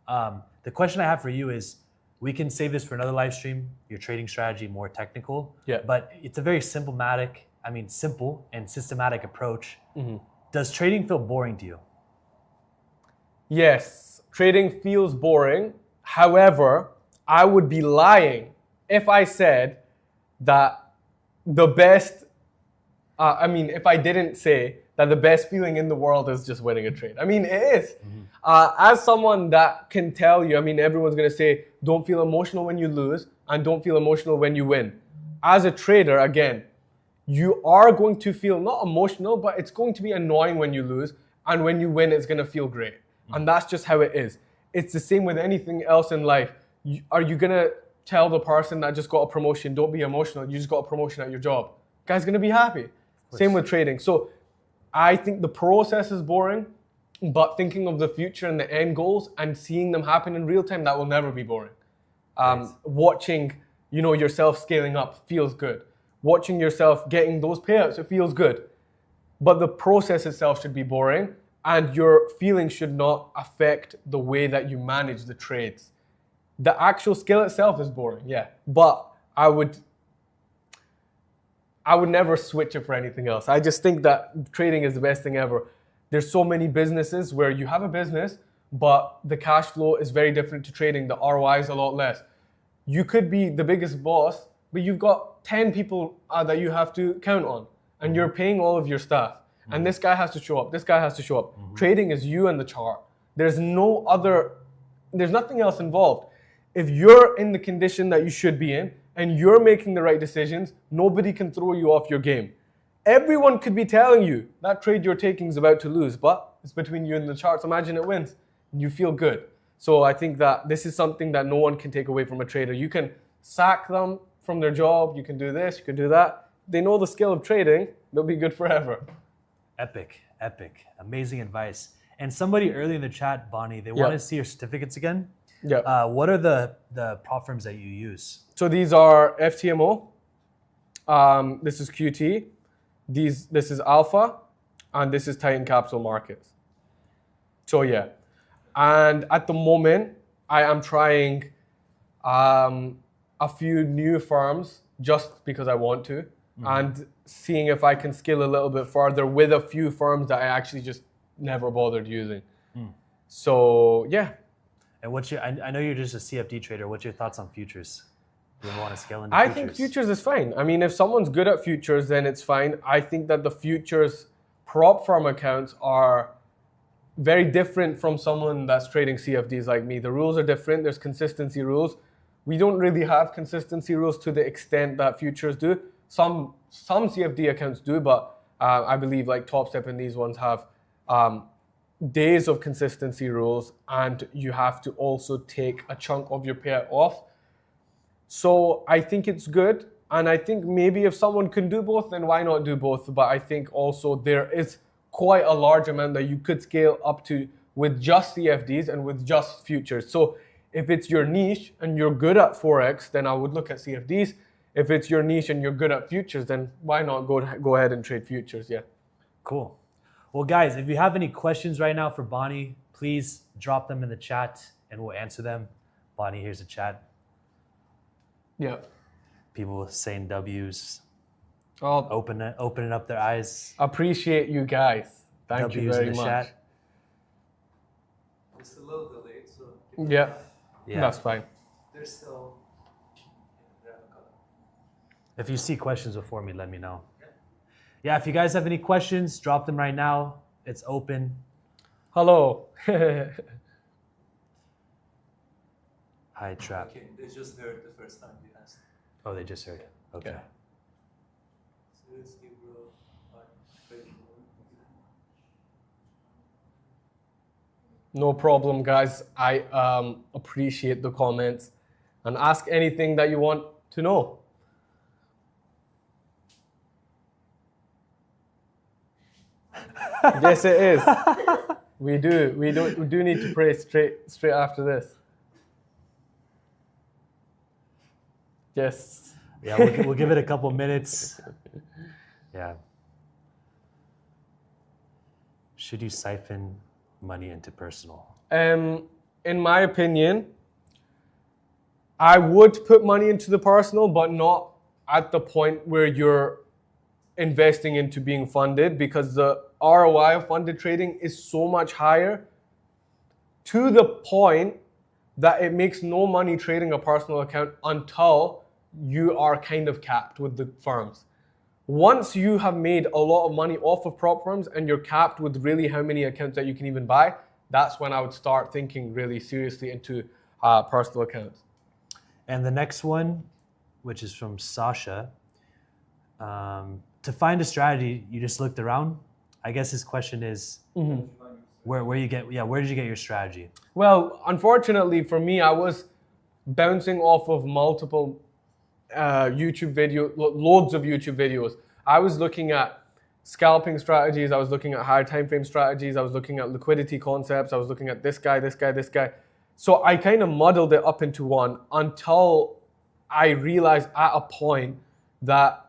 The question I have for you is, we can save this for another live stream, your trading strategy, more technical. Yeah. But it's a very simple and systematic approach. Does trading feel boring to you? Yes, trading feels boring. However, I would be lying if I said that if I didn't say that the best feeling in the world is just winning a trade. I mean, it is. As someone that can tell you, everyone's going to say, don't feel emotional when you lose and don't feel emotional when you win. As a trader, again, you are going to feel not emotional, but it's going to be annoying when you lose. And when you win, it's going to feel great. And that's just how it is. It's the same with anything else in life. Are you going to tell the person that just got a promotion, don't be emotional, you just got a promotion at your job? Guy's going to be happy. Same with trading. So I think the process is boring, but thinking of the future and the end goals and seeing them happen in real time, that will never be boring. Watching, yourself scaling up feels good. Watching yourself getting those payouts, it feels good. But the process itself should be boring, and your feelings should not affect the way that you manage the trades. The actual skill itself is boring, yeah. But I would never switch it for anything else. I just think that trading is the best thing ever. There's so many businesses where you have a business, but the cash flow is very different to trading. The ROI is a lot less. You could be the biggest boss, but you've got 10 people that you have to count on, and you're paying all of your staff. And this guy has to show up, this guy has to show up. Trading is you and the chart. There's nothing else involved. If you're in the condition that you should be in, and you're making the right decisions, nobody can throw you off your game. Everyone could be telling you that trade you're taking is about to lose, but it's between you and the charts. Imagine it wins, and you feel good. So I think that this is something that no one can take away from a trader. You can sack them from their job, you can do this, you can do that. They know the skill of trading, they'll be good forever. Epic. Amazing advice. And somebody earlier in the chat, Bani, they want to see your certificates again. Yeah. What are the prop firms that you use? So these are FTMO, this is QT, this is Alpha, and this is Titan Capital Markets. So yeah, and at the moment, I am trying a few new firms just because I want to, and seeing if I can scale a little bit further with a few firms that I actually just never bothered using. So yeah. And what's your? I know you're just a CFD trader. What's your thoughts on futures? Do you want to scale into I futures? think futures is fine. I mean, if someone's good at futures, then it's fine. I think that the futures prop firm accounts are very different from someone that's trading CFDs like me. The rules are different. There's consistency rules. We don't really have consistency rules to the extent that futures do. Some CFD accounts do, but I believe like TopStep and these ones have days of consistency rules, and you have to also take a chunk of your payout off. So I think it's good, and I think maybe if someone can do both, then why not do both? But I think also there is quite a large amount that you could scale up to with just CFDs and with just futures. So if it's your niche and you're good at Forex, then I would look at CFDs. If it's your niche and you're good at futures, then why not go ahead and trade futures? Yeah. Cool. Well, guys, if you have any questions right now for Bani, please drop them in the chat and we'll answer them. Bani, here's the chat. Yeah. People saying W's, Oh, opening up their eyes. appreciate you guys. Thank you W's very in the much. chat. It's a little delayed, so Yeah, Yeah. that's fine. there's still. If you see questions before me, let me know. Yeah, if you guys have any questions, drop them right now. It's open. Hello. Hi, Trap. Okay, they just heard the first time you asked. Oh, they just heard. Okay. Yeah. Seriously, bro. No problem, guys. I appreciate the comments, and ask anything that you want to know. Yes, it is. We do need to pray straight after this. Yes. Yeah, we'll give it a couple minutes. Yeah. Should you siphon money into personal? In my opinion, I would put money into the personal, but not at the point where you're investing into being funded, because the ROI of funded trading is so much higher, to the point that it makes no money trading a personal account until you are kind of capped with the firms. Once you have made a lot of money off of prop firms and you're capped with really how many accounts that you can even buy, that's when I would start thinking really seriously into personal accounts. And the next one, which is from Sasha, to find a strategy, you just looked around. I guess his question is, where did you get your strategy? Well, unfortunately for me, I was bouncing off of multiple YouTube video, loads of YouTube videos. I was looking at scalping strategies. I was looking at higher time frame strategies. I was looking at liquidity concepts. I was looking at this guy. So I kind of muddled it up into one until I realized at a point that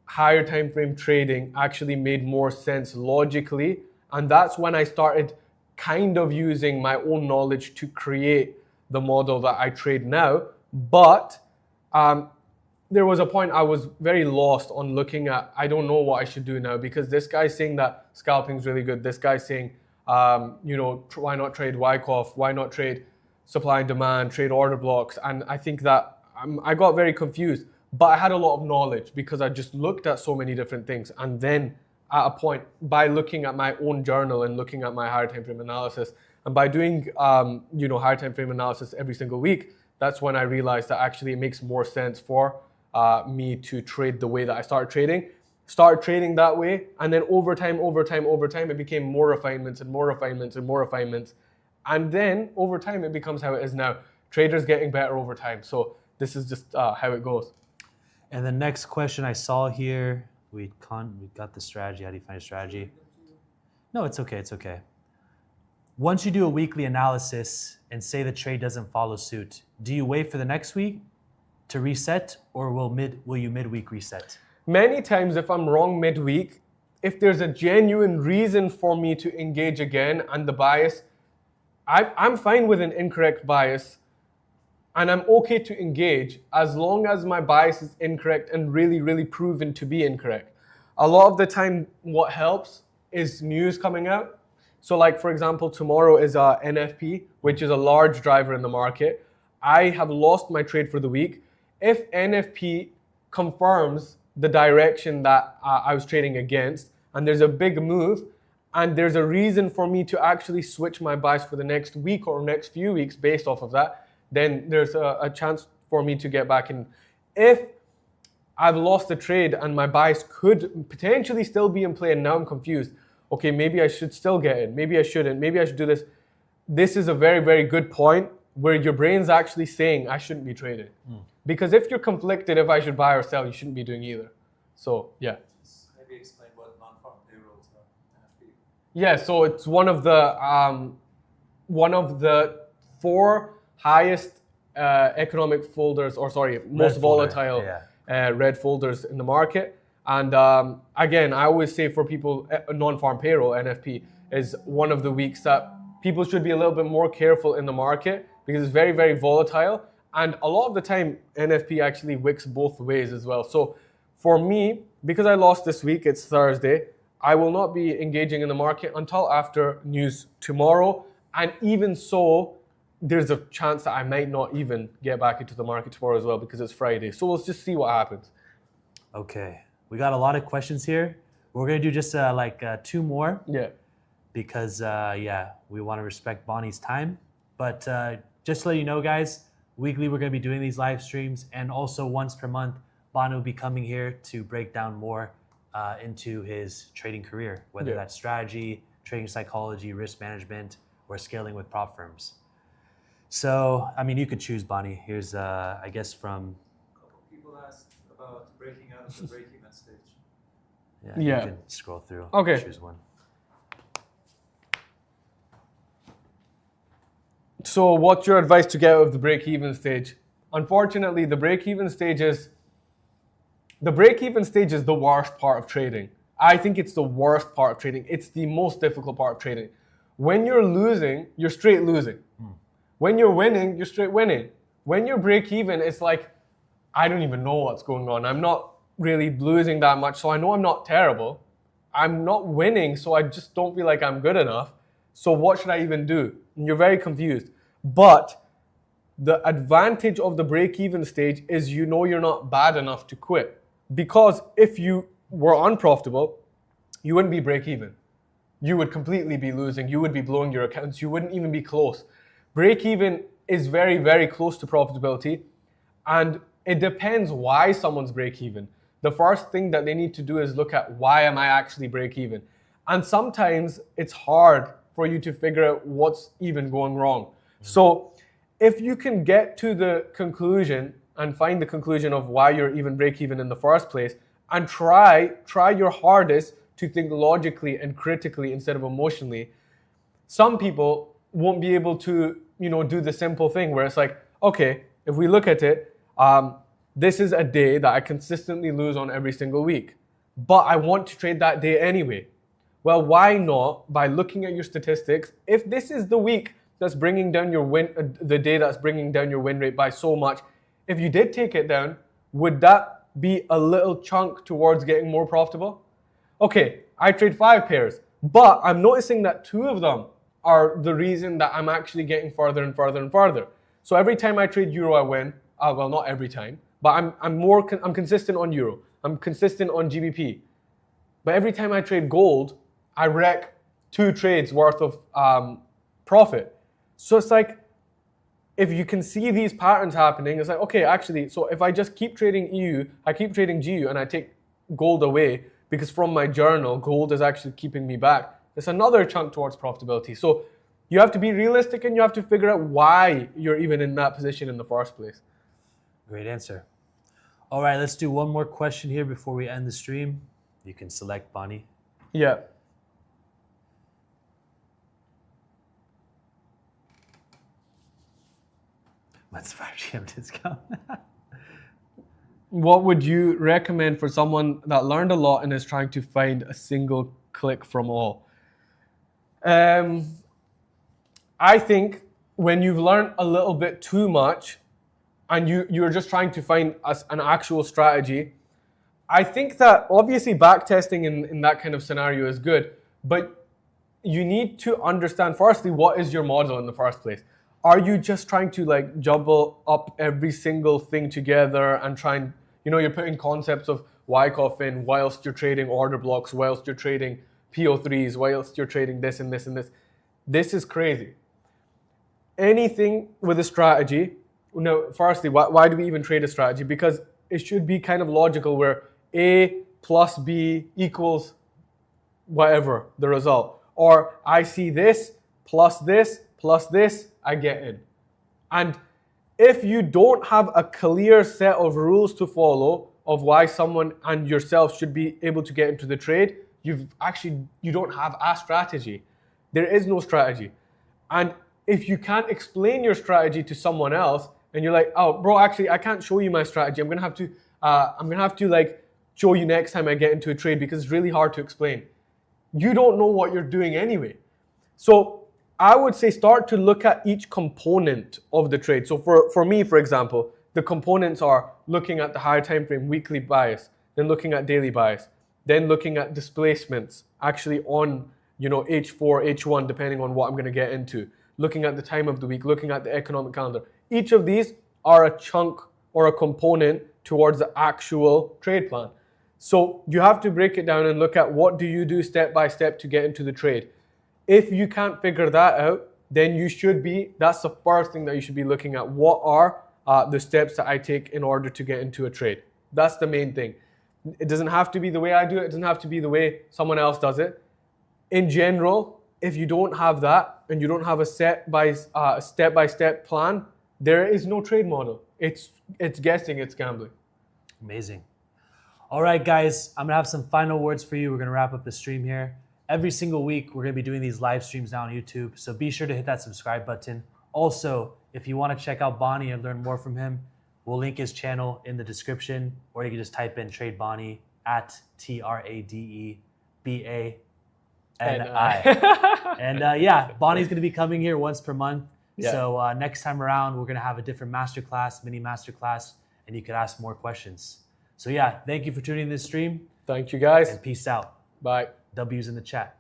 higher time frame trading actually made more sense logically. And that's when I started kind of using my own knowledge to create the model that I trade now. But there was a point I was very lost on looking at, I don't know what I should do now, because this guy's saying that scalping is really good. This guy's saying, why not trade Wyckoff? Why not trade supply and demand, trade order blocks? And I think that I got very confused, but I had a lot of knowledge because I just looked at so many different things. And then at a point, by looking at my own journal and looking at my higher time frame analysis, and by doing higher time frame analysis every single week, that's when I realized that actually it makes more sense for me to trade the way that I started trading that way. And then over time, it became more refinements and more refinements and more refinements. And then over time, it becomes how it is now. Traders getting better over time. So this is just how it goes. And the next question I saw here, we got the strategy. How do you find a strategy? No, it's okay. It's okay. Once you do a weekly analysis and say the trade doesn't follow suit, do you wait for the next week to reset, or will you midweek reset? Many times, if I'm wrong midweek, if there's a genuine reason for me to engage again and the bias I'm fine with an incorrect bias, and I'm okay to engage as long as my bias is incorrect and really, really proven to be incorrect. A lot of the time, what helps is news coming out. So like, for example, tomorrow is NFP, which is a large driver in the market. I have lost my trade for the week. If NFP confirms the direction that I was trading against, and there's a big move, and there's a reason for me to actually switch my bias for the next week or next few weeks based off of that, then there's a chance for me to get back in. If I've lost the trade and my bias could potentially still be in play and now I'm confused, okay, maybe I should still get in, maybe I shouldn't, maybe I should do this. This is a very, very good point where your brain's actually saying I shouldn't be trading. Because if you're conflicted if I should buy or sell, you shouldn't be doing either. So yeah. Just maybe explain what non-farm payrolls are. NFP. Yeah, so it's one of the 4 highest economic folders, or sorry, most volatile red folders in the market. And again, I always say for people, non-farm payroll, NFP, is one of the weeks that people should be a little bit more careful in the market because it's very, very volatile. And a lot of the time, NFP actually wicks both ways as well. So for me, because I lost this week, it's Thursday, I will not be engaging in the market until after news tomorrow. And even so, there's a chance that I might not even get back into the market tomorrow as well because it's Friday. So let's just see what happens. Okay. We got a lot of questions here. We're going to do just 2 more. Yeah. Because, we want to respect Bani's time. But just to let you know, guys, weekly we're going to be doing these live streams. And also once per month, Bani will be coming here to break down more into his trading career, whether that's strategy, trading psychology, risk management, or scaling with prop firms. So, I mean, you could choose, Bani. Here's, I guess, from... A couple people asked about breaking out of the break-even stage. You can scroll through. Okay. Choose one. So what's your advice to get out of the break-even stage? Unfortunately, the break-even stage is the worst part of trading. I think it's the worst part of trading. It's the most difficult part of trading. When you're losing, you're straight losing. When you're winning, you're straight winning. When you're break-even, it's like, I don't even know what's going on. I'm not really losing that much, so I know I'm not terrible. I'm not winning, so I just don't feel like I'm good enough. So what should I even do? And you're very confused. But the advantage of the break-even stage is you know you're not bad enough to quit. Because if you were unprofitable, you wouldn't be break-even. You would completely be losing. You would be blowing your accounts. You wouldn't even be close. Break-even is very, very close to profitability. And it depends why someone's break-even. The first thing that they need to do is look at why am I actually break-even? And sometimes it's hard for you to figure out what's even going wrong. So if you can get to the conclusion and find the conclusion of why you're even break-even in the first place, and try your hardest to think logically and critically instead of emotionally, some people won't be able to, do the simple thing where it's like, okay, if we look at it, this is a day that I consistently lose on every single week, but I want to trade that day anyway. Well, why not, by looking at your statistics, if this is the week that's bringing down your the day that's bringing down your win rate by so much, if you did take it down, would that be a little chunk towards getting more profitable? Okay, I trade 5 pairs, but I'm noticing that 2 of them are the reason that I'm actually getting further and further and further. So every time I trade euro, I win. Well, not every time, but I'm consistent on euro. I'm consistent on GBP. But every time I trade gold, I wreck 2 trades worth of profit. So it's like, if you can see these patterns happening, it's like, okay, actually, so if I just keep trading EU, I keep trading GU, and I take gold away, because from my journal, gold is actually keeping me back, it's another chunk towards profitability. So you have to be realistic and you have to figure out why you're even in that position in the first place. Great answer. All right, let's do one more question here before we end the stream. You can select Bani. Yeah. What's 5 GM discount? What would you recommend for someone that learned a lot and is trying to find a single click from all? I think when you've learned a little bit too much and you're just trying to find an actual strategy, I think that obviously backtesting in that kind of scenario is good, but you need to understand firstly, what is your model in the first place? Are you just trying to like jumble up every single thing together and try and, you're putting concepts of Wyckoff in whilst you're trading order blocks, whilst you're trading PO3s, whilst you're trading this and this and this. This is crazy. Anything with a strategy, firstly, why do we even trade a strategy? Because it should be kind of logical where A plus B equals whatever the result. Or I see this, plus I get in. And if you don't have a clear set of rules to follow of why someone and yourself should be able to get into the trade, you don't have a strategy. There is no strategy. And if you can't explain your strategy to someone else, and you're like, oh, bro, actually, I can't show you my strategy. I'm gonna have to like show you next time I get into a trade because it's really hard to explain. You don't know what you're doing anyway. So I would say start to look at each component of the trade. So for me, for example, the components are looking at the higher time frame, weekly bias, then looking at daily bias, then looking at displacements actually on H4, H1, depending on what I'm going to get into, looking at the time of the week, looking at the economic calendar. Each of these are a chunk or a component towards the actual trade plan. So you have to break it down and look at what do you do step by step to get into the trade. If you can't figure that out, then that's the first thing that you should be looking at. What are the steps that I take in order to get into a trade? That's the main thing. It doesn't have to be the way I do it. It doesn't have to be the way someone else does it. In general, if you don't have that and you don't have a step-by-step plan, there is no trade model. It's guessing, it's gambling. Amazing. All right, guys, I'm gonna have some final words for you. We're gonna wrap up the stream here. Every single week, we're gonna be doing these live streams now on YouTube, so be sure to hit that subscribe button. Also, if you wanna check out Bani and learn more from him, we'll link his channel in the description, or you can just type in Trade Bani at TradeBani. And Bonnie's gonna be coming here once per month. Yeah. So next time around, we're gonna have a different masterclass, mini masterclass, and you can ask more questions. So thank you for tuning in this stream. Thank you guys. And peace out. Bye. W's in the chat.